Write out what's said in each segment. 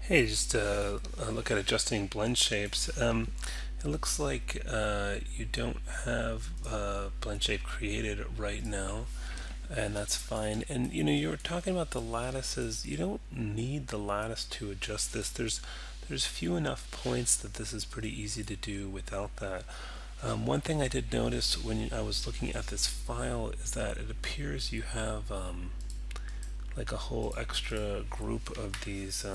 Hey, just look at adjusting blend shapes. It looks like you don't have blend shape created right now, and that's fine. And you were talking about the lattices. You don't need the lattice to adjust this. There's few enough points that this is pretty easy to do without that. One thing I did notice when I was looking at this file is that it appears you have like a whole extra group of these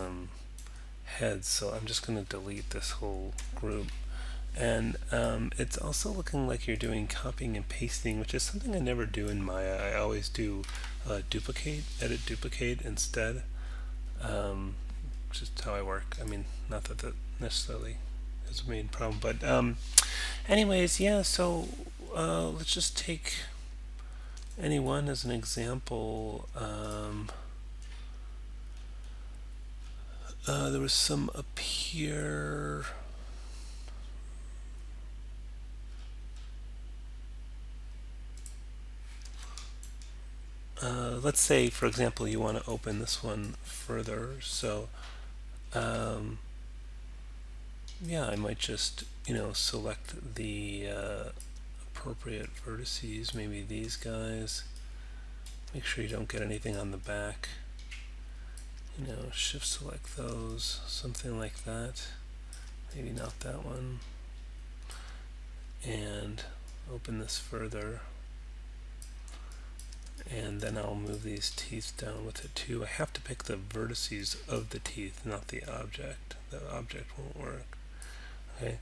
heads, so I'm just going to delete this whole group. And it's also looking like you're doing copying and pasting, which is something I never do in Maya. I always do duplicate, edit duplicate instead, which is how I work. I mean, not that that necessarily is a main problem, but anyways, yeah, so let's just take any one as an example. There was some up here. Let's say, for example, you want to open this one further. So, um, yeah, I might just, select the appropriate vertices, maybe these guys. Make sure you don't get anything on the back. Shift select those, something like that. Maybe not that one. And open this further. And then I'll move these teeth down with it too. I have to pick the vertices of the teeth, not the object. The object won't work. Okay,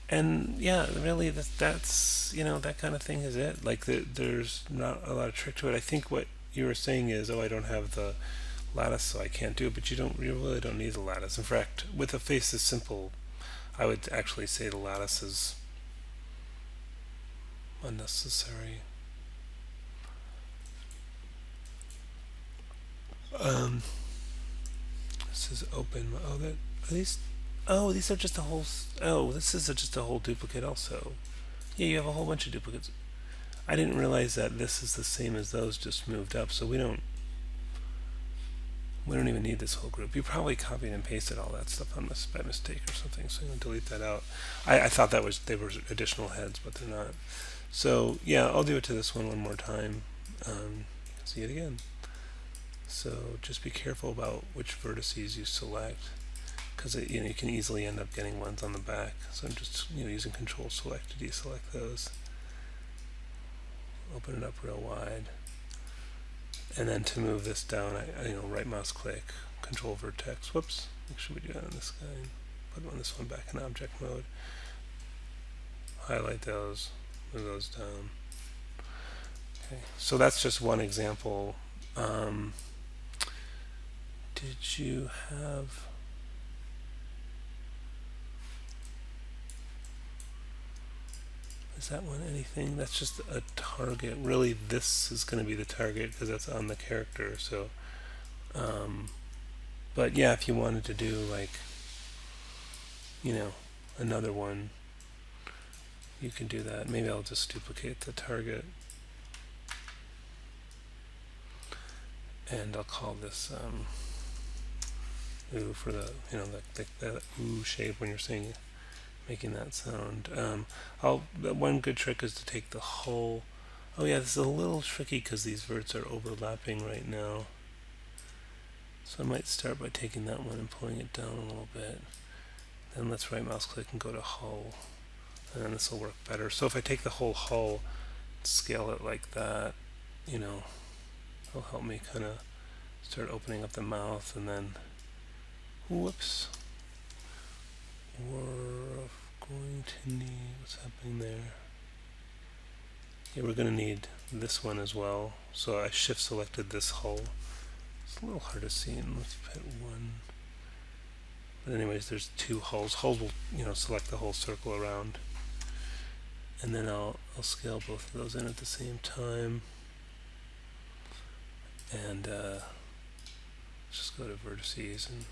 and yeah, really, that's that kind of thing is it. Like there's not a lot of trick to it. I think what you were saying is, oh, I don't have the lattice, so I can't do it. But you really don't need the lattice. In fact, with a face this simple, I would actually say the lattice is unnecessary. Um, this is open. Oh, that are these? Oh, these are just a whole. Oh, this is just a whole duplicate also. Yeah, you have a whole bunch of duplicates. I didn't realize that this is the same as those, just moved up. So we don't even need this whole group. You probably copied and pasted all that stuff on this by mistake or something. So I'm gonna delete that out. I thought that was they were additional heads, but they're not. So yeah, I'll do it to this one more time. See it again. So just be careful about which vertices you select, because you can easily end up getting ones on the back. So I'm just using Control Select to deselect those. Open it up real wide, and then to move this down, I right mouse click, Control Vertex. Whoops! Make sure we do that on this guy. Put on this one back in object mode. Highlight those, move those down. Okay, so that's just one example. Did you have? Is that one anything? That's just a target. Really, this is going to be the target because that's on the character. So, but yeah, if you wanted to do like, you know, another one, you can do that. Maybe I'll just duplicate the target, and I'll call this ooh for the that ooh shape when you're saying making that sound. One good trick is to take the whole. Oh yeah, this is a little tricky because these verts are overlapping right now. So I might start by taking that one and pulling it down a little bit. Then let's right mouse click and go to hull. And then this will work better. So if I take the whole hull, scale it like that, it'll help me kind of start opening up the mouth. And then, whoops, we're going to need, what's happening there? Yeah, we're going to need this one as well. So I shift selected this hull. It's a little hard to see, and let's put one. But anyways, there's two hulls. Hulls will, select the whole circle around. And then I'll scale both of those in at the same time. And just go to vertices and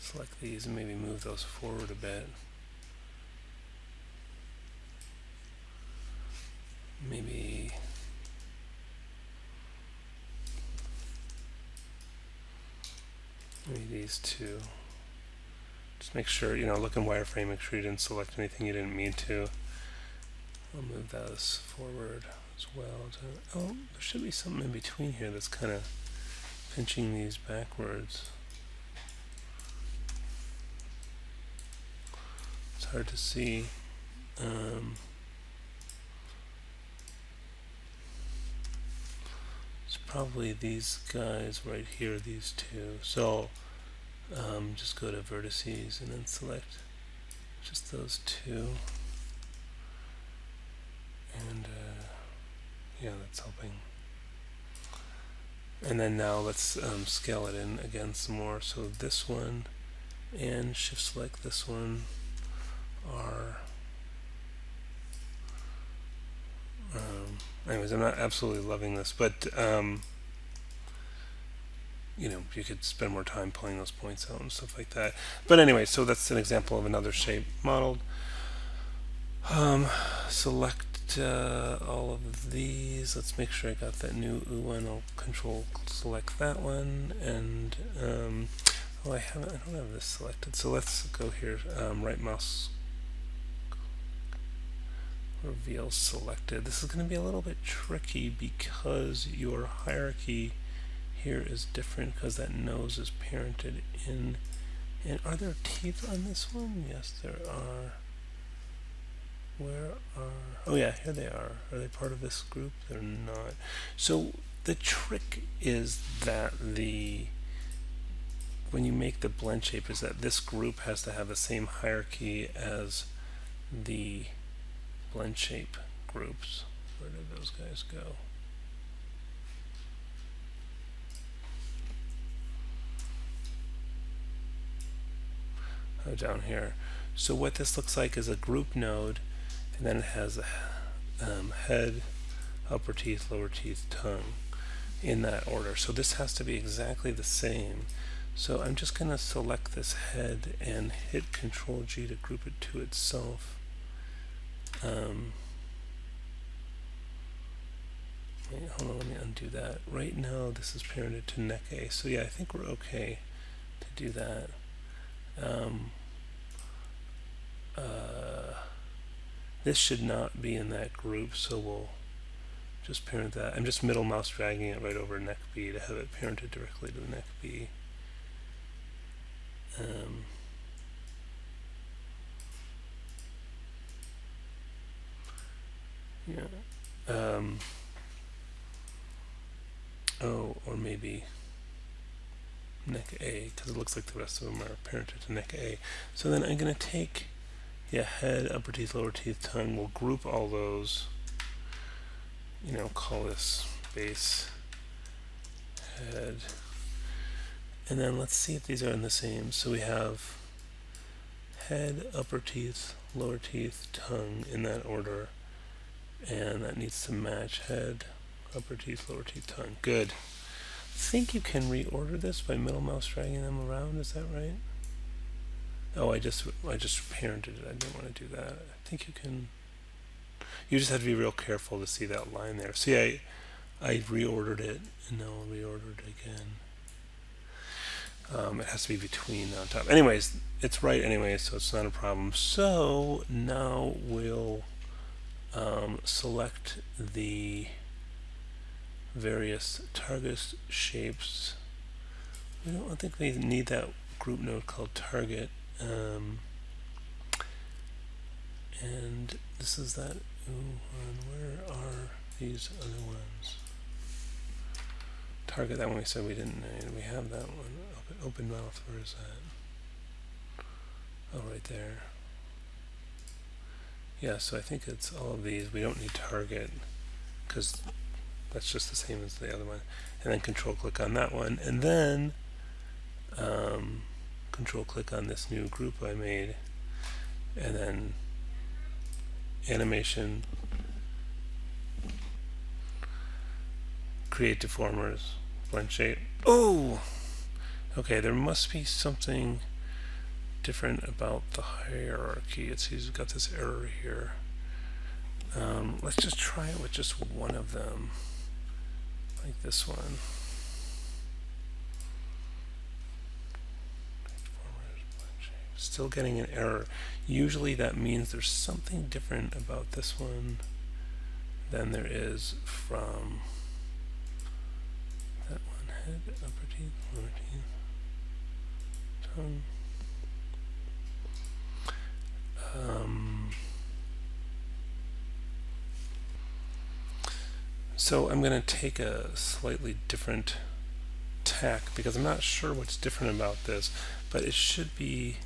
select these and maybe move those forward a bit. Maybe these two. make sure, look in wireframe, make sure you didn't select anything you didn't mean to. I'll move those forward as well. Oh, there should be something in between here that's kind of pinching these backwards. It's hard to see. It's probably these guys right here, these two. So just go to vertices and then select just those two. And yeah, that's helping. And then now let's scale it in again some more. So this one and shift select this one are anyways, I'm not absolutely loving this, but you could spend more time pulling those points out and stuff like that. But anyway, so that's an example of another shape modeled. Select all of these. Let's make sure I got that new one. I'll control select that one, and oh, I don't have this selected. So let's go here. Right mouse, reveal selected. This is going to be a little bit tricky because your hierarchy here is different because that nose is parented in. And are there teeth on this one? Yes, there are. Where are... Oh yeah, here they are. Are they part of this group? They're not. So the trick is that when you make the blend shape is that this group has to have the same hierarchy as the blend shape groups. Where did those guys go? Oh, down here. So what this looks like is a group node, and then it has a head, upper teeth, lower teeth, tongue in that order. So this has to be exactly the same. So I'm just going to select this head and hit Control G to group it to itself. Wait, hold on, let me undo that. Right now this is parented to neck A. So yeah, I think we're okay to do that. This should not be in that group, so we'll just parent that. I'm just middle mouse dragging it right over neck B to have it parented directly to the neck B. Yeah. Oh, or maybe neck A, because it looks like the rest of them are parented to neck A. So then I'm going to take, head, upper teeth, lower teeth, tongue. We'll group all those, call this base head. And then let's see if these are in the same. So we have head, upper teeth, lower teeth, tongue in that order. And that needs to match head, upper teeth, lower teeth, tongue. Good. I think you can reorder this by middle mouse dragging them around. Is that right? Oh, I just parented it. I didn't want to do that. I think you can. You just have to be real careful to see that line there. See, I reordered it, and now I'll reorder it again. It has to be between on top. Anyways, it's right anyway, so it's not a problem. So now we'll select the various target shapes. I think we need that group node called target. And this is that one. Where are these other ones? Target, that one we said we didn't need. We have that one. Open mouth, where is that? Oh, right there. Yeah, so I think it's all of these. We don't need target because that's just the same as the other one. And then control click on that one. And then control click on this new group I made. And then animation, create deformers, blend shape. Oh! Okay, there must be something different about the hierarchy. It's got this error here. Let's just try it with just one of them, like this one. Still getting an error. Usually that means there's something different about this one than there is from that one. Head, upper teeth, lower teeth, tongue. So I'm going to take a slightly different tack because I'm not sure what's different about this, but it should be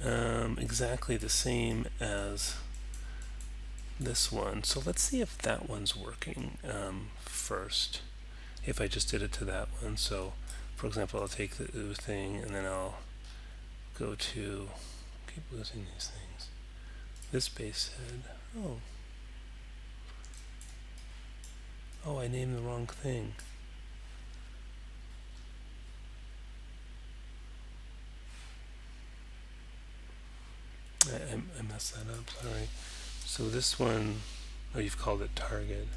exactly the same as this one. So let's see if that one's working first. If I just did it to that one. So for example, I'll take the ooh thing and then I'll go to, keep losing these things, this base head. Oh, I named the wrong thing. I messed that up, sorry. So this one, oh, you've called it target.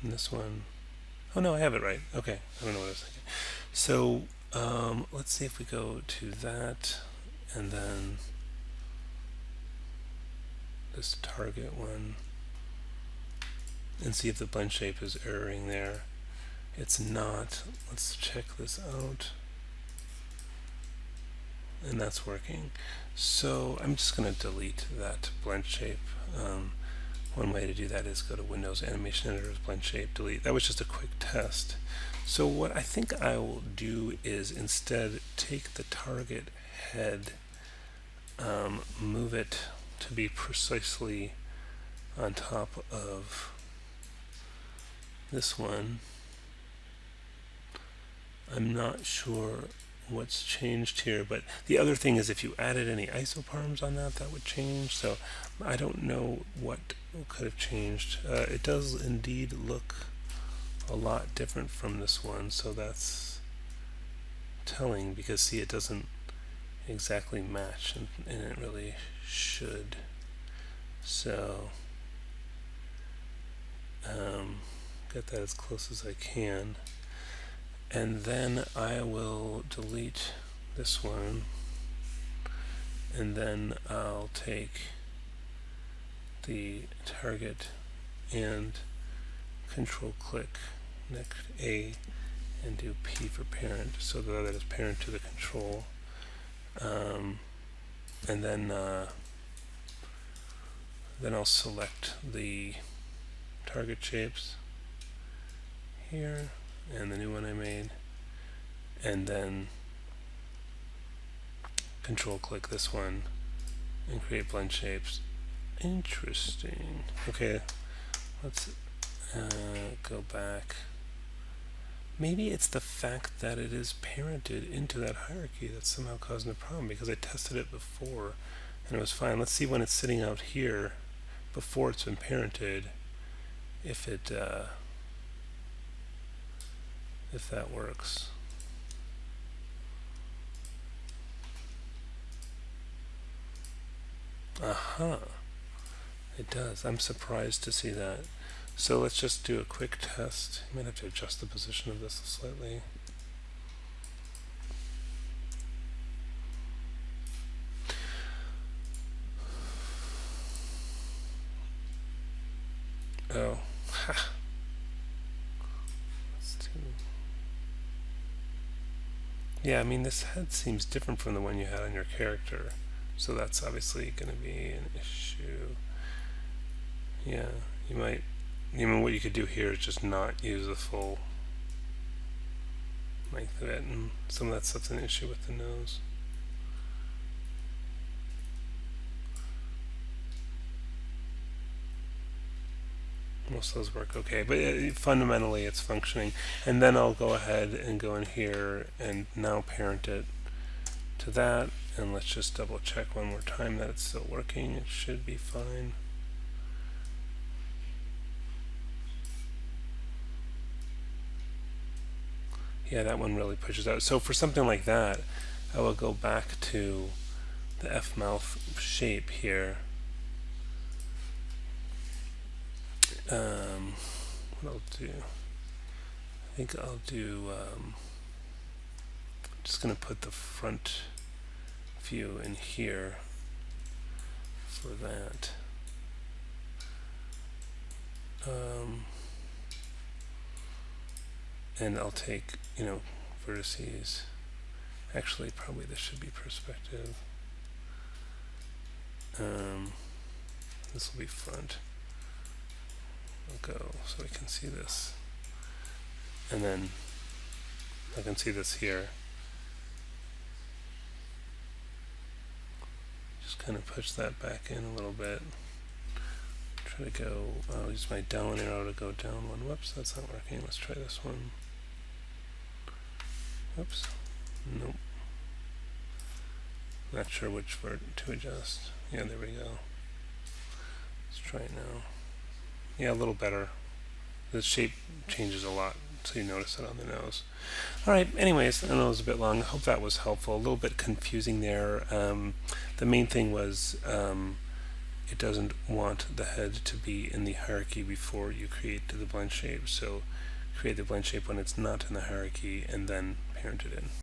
And this one, oh no, I have it right. Okay, I don't know what I was thinking. So let's see if we go to that and then this target one and see if the blend shape is erroring there. It's not. Let's check this out. And that's working. So I'm just going to delete that blend shape. One way to do that is go to Windows Animation Editor, blend shape, delete. That was just a quick test. So what I think I will do is instead take the target head, move it to be precisely on top of this one. I'm not sure what's changed here, but the other thing is if you added any isoparms on that, that would change. So I don't know what could have changed. It does indeed look a lot different from this one, so that's telling because see, it doesn't exactly match, and it really should. So get that as close as I can. And then I will delete this one, and then I'll take the target and control click next A and do P for parent, so that is parent to the control. And then I'll select the target shapes here and the new one I made, and then control click this one and create blend shapes. Interesting. Okay, let's go back. Maybe it's the fact that it is parented into that hierarchy that's somehow causing the problem, because I tested it before and it was fine. Let's see when it's sitting out here before it's been parented, if that works. Aha, it does. I'm surprised to see that. So let's just do a quick test. You might have to adjust the position of this slightly. Oh, ha. Yeah, I mean, this head seems different from the one you had on your character, so that's obviously going to be an issue. Yeah, you might, what you could do here is just not use the full length of it, and some of that stuff's an issue with the nose. Most of those work okay, but fundamentally it's functioning. And then I'll go ahead and go in here and now parent it to that, and let's just double check one more time that it's still working. It should be fine. Yeah, that one really pushes out. So for something like that, I will go back to the F mouth shape here. What I'll do, I think I'll do, I'm just going to put the front view in here for that. And I'll take, vertices. Actually, probably this should be perspective. This will be front. I'll go so we can see this. And then I can see this here. Just kind of push that back in a little bit. Try to go, I'll use my down arrow to go down one. Whoops, that's not working. Let's try this one. Whoops. Nope. Not sure which vert to adjust. Yeah, there we go. Let's try it now. Yeah, a little better. The shape changes a lot, so you notice it on the nose. Alright, anyways, I know it was a bit long. I hope that was helpful. A little bit confusing there. The main thing was it doesn't want the head to be in the hierarchy before you create the blend shape. So create the blend shape when it's not in the hierarchy and then parent it in.